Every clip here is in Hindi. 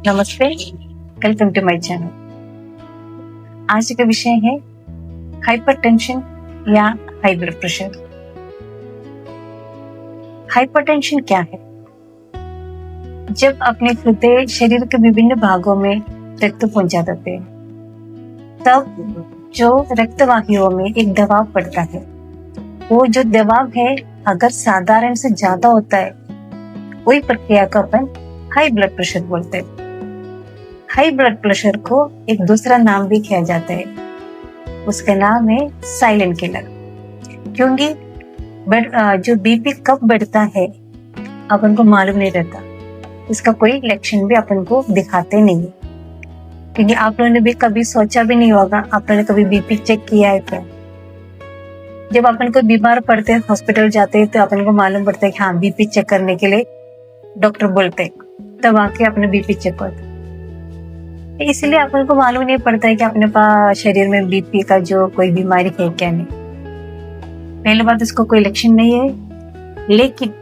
नमस्ते, वेलकम टू माय चैनल। आज का विषय है हाइपरटेंशन या हाई ब्लड प्रेशर। हाइपरटेंशन क्या है? जब अपने हृदय शरीर के विभिन्न भागों में रक्त पहुंचा देते हैं, तब जो रक्तवाहियों में एक दबाव पड़ता है, वो जो दबाव है अगर साधारण से ज्यादा होता है, वही प्रक्रिया को अपन हाई ब्लड प्रेशर बोलते हैं। हाई ब्लड प्रेशर को एक दूसरा नाम भी किया जाता है, उसका नाम है साइलेंट किलर। क्योंकि जो बीपी कब बढ़ता है अपन को मालूम नहीं रहता, इसका कोई लक्षण भी अपन को दिखाते नहीं है। क्योंकि आप लोगों ने भी कभी सोचा भी नहीं होगा, आप लोगों ने कभी बीपी चेक किया है क्या? जब अपन को बीमार पड़ते हैं, हॉस्पिटल जाते हैं, तो अपन को मालूम पड़ता है कि हाँ बीपी चेक करने के लिए डॉक्टर बोलते हैं, तब आके अपने बीपी चेक होता है। इसलिए अपन को मालूम नहीं पड़ता है कि अपने पास शरीर में बीपी का जो कोई बीमारी है क्या नहीं। पहली बात, इसको कोई लक्षण नहीं है, लेकिन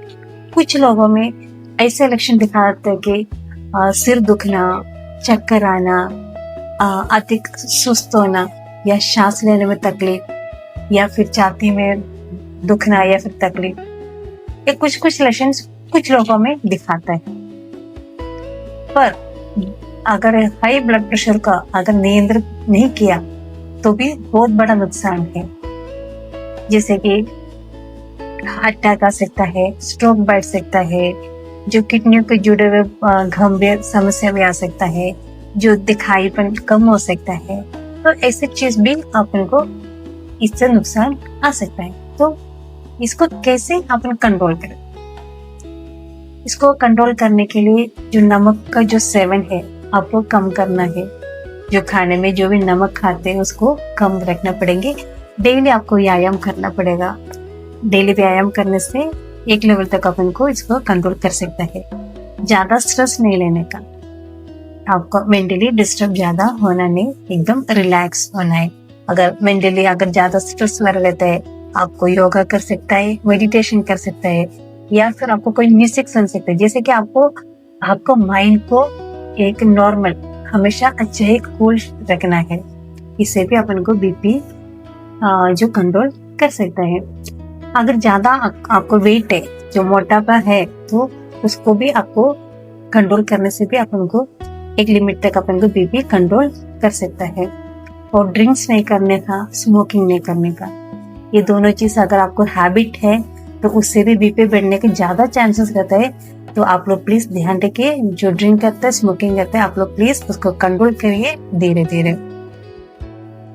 कुछ लोगों में ऐसे लक्षण दिखाते हैं कि सिर दुखना, चक्कर आना, अधिक सुस्त होना, या सांस लेने में तकलीफ, या फिर छाती में दुखना या फिर तकलीफ, ये कुछ लक्षण कुछ लोगों में दिखाता है। पर अगर हाई ब्लड प्रेशर का अगर नियंत्रण नहीं किया तो भी बहुत बड़ा नुकसान है। जैसे कि हार्ट अटैक आ सकता है, स्ट्रोक बैठ सकता है, जो किडनियों के जुड़े हुए गंभीर समस्या भी आ सकता है, जो दिखाईपन कम हो सकता है। तो ऐसी चीज भी अपन को इससे नुकसान आ सकता है। तो इसको कैसे अपन कंट्रोल करें? इसको कंट्रोल करने के लिए जो नमक का जो सेवन है आपको कम करना है। जो खाने में जो भी नमक खाते हैं उसको कम रखना पड़ेंगे। डेली आपको व्यायाम करना पड़ेगा। डेली व्यायाम करने से एक लेवल तक अपन को इसको कंट्रोल कर सकता है। ज्यादा स्ट्रेस नहीं लेने का, आपको मेंटली डिस्टर्ब ज्यादा होना नहीं, एकदम रिलैक्स होना है। अगर मेंटली अगर ज्यादा स्ट्रेस लग लेता है, आपको योगा कर सकता है, मेडिटेशन कर सकता है, या फिर आपको कोई म्यूजिक सुन सकते हैं। जैसे कि आपको माइंड को एक नॉर्मल, हमेशा अच्छे ही कूल रखना है। इससे भी अपन को बीपी जो कंट्रोल कर सकता है। अगर ज्यादा आपको वेट है, जो मोटापा है, तो उसको भी आपको कंट्रोल करने से भी अपन को एक लिमिट तक अपन को बीपी कंट्रोल कर सकता है। और ड्रिंक्स नहीं करने का, स्मोकिंग नहीं करने का, ये दोनों चीज अगर आपको हैबिट है तो उससे भी बीपी बढ़ने के ज्यादा चांसेस रहता है। तो आप लोग प्लीज ध्यान रखिए, जो ड्रिंक करते हैं, स्मोकिंग करते हैं, आप लोग प्लीज उसको कंट्रोल करिए धीरे धीरे।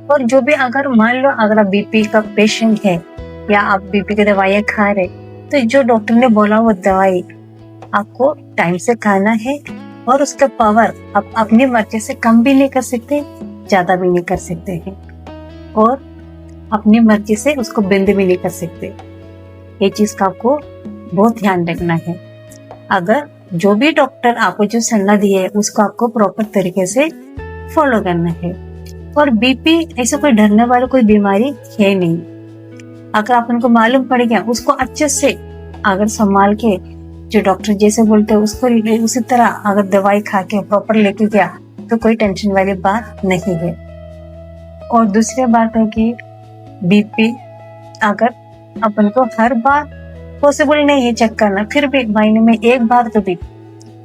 और जो भी अगर मान लो अगर आप बीपी का पेशेंट है या आप बीपी की दवाइयाँ खा रहे, तो जो डॉक्टर ने बोला वो दवाई आपको टाइम से खाना है। और उसका पावर आप अपनी मर्जी से कम भी नहीं कर सकते, ज्यादा भी नहीं कर सकते हैं, और अपनी मर्जी से उसको बंद भी नहीं कर सकते। ये चीज का आपको बहुत ध्यान रखना है। अगर जो भी डॉक्टर आपको जो सलाह दी है उसको आपको प्रॉपर तरीके से फॉलो करना है। और बीपी ऐसा कोई डरने वाला कोई बीमारी है नहीं। अगर आप उनको मालूम पड़ गया, उसको अच्छे से अगर संभाल के जो डॉक्टर जैसे बोलते हैं उसको उसी तरह अगर दवाई खा के प्रॉपर लेके गया, तो कोई टेंशन वाली बात नहीं है। और दूसरी बात है कि बीपी अगर अपन को हर बार पॉसिबल नहीं है चेक करना, फिर भी महीने में एक बार तो भी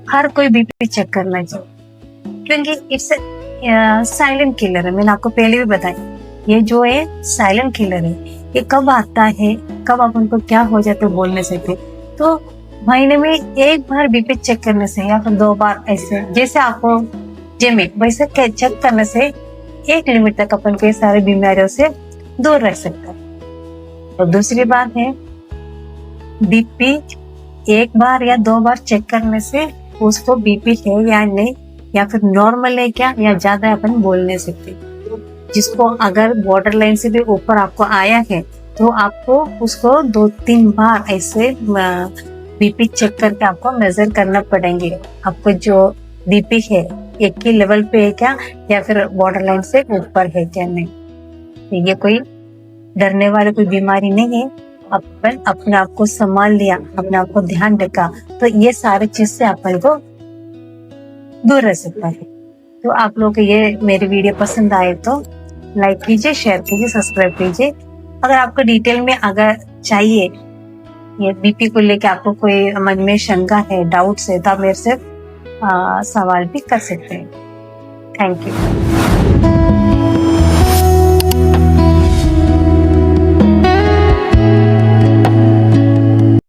हर कोई बीपी चेक करना चाहिए। क्योंकि इट्स साइलेंट किलर है। मैंने आपको पहले भी बताया, ये जो है साइलेंट किलर है। ये कब आता है, कब अपन को क्या हो जाता है बोल नहीं सकते। तो महीने में एक बार बीपी चेक करने से या फिर 2 बार, ऐसे जैसे आपको जिम वैसे चेक करने से एक लिमिट तक अपन को ये सारी बीमारियों से दूर रख सकता है। और दूसरी बात है, बीपी एक बार या 2 बार चेक करने से उसको बीपी है या नहीं, या फिर नॉर्मल है क्या या ज्यादा अपन बोल नहीं सकते। जिसको अगर बॉर्डर लाइन से भी ऊपर आपको आया है, तो आपको उसको 2-3 बार ऐसे बीपी चेक करके आपको मेजर करना पड़ेंगे। आपको जो बीपी है एक ही लेवल पे है क्या, या फिर बॉर्डर लाइन से ऊपर है क्या नहीं। तो ये कोई डरने वाली कोई बीमारी नहीं है। अपन अपने आप को संभाल लिया, अपने आप को ध्यान रखा, तो ये सारी चीज से अपन को दूर रह सकता है। तो आप लोग को ये मेरी वीडियो पसंद आए तो लाइक कीजिए, शेयर कीजिए, सब्सक्राइब कीजिए। अगर आपको डिटेल में अगर चाहिए ये बीपी को लेके, आपको कोई मन में शंका है, डाउट्स है, तो आप मेरे से सवाल भी कर सकते हैं। Thank you.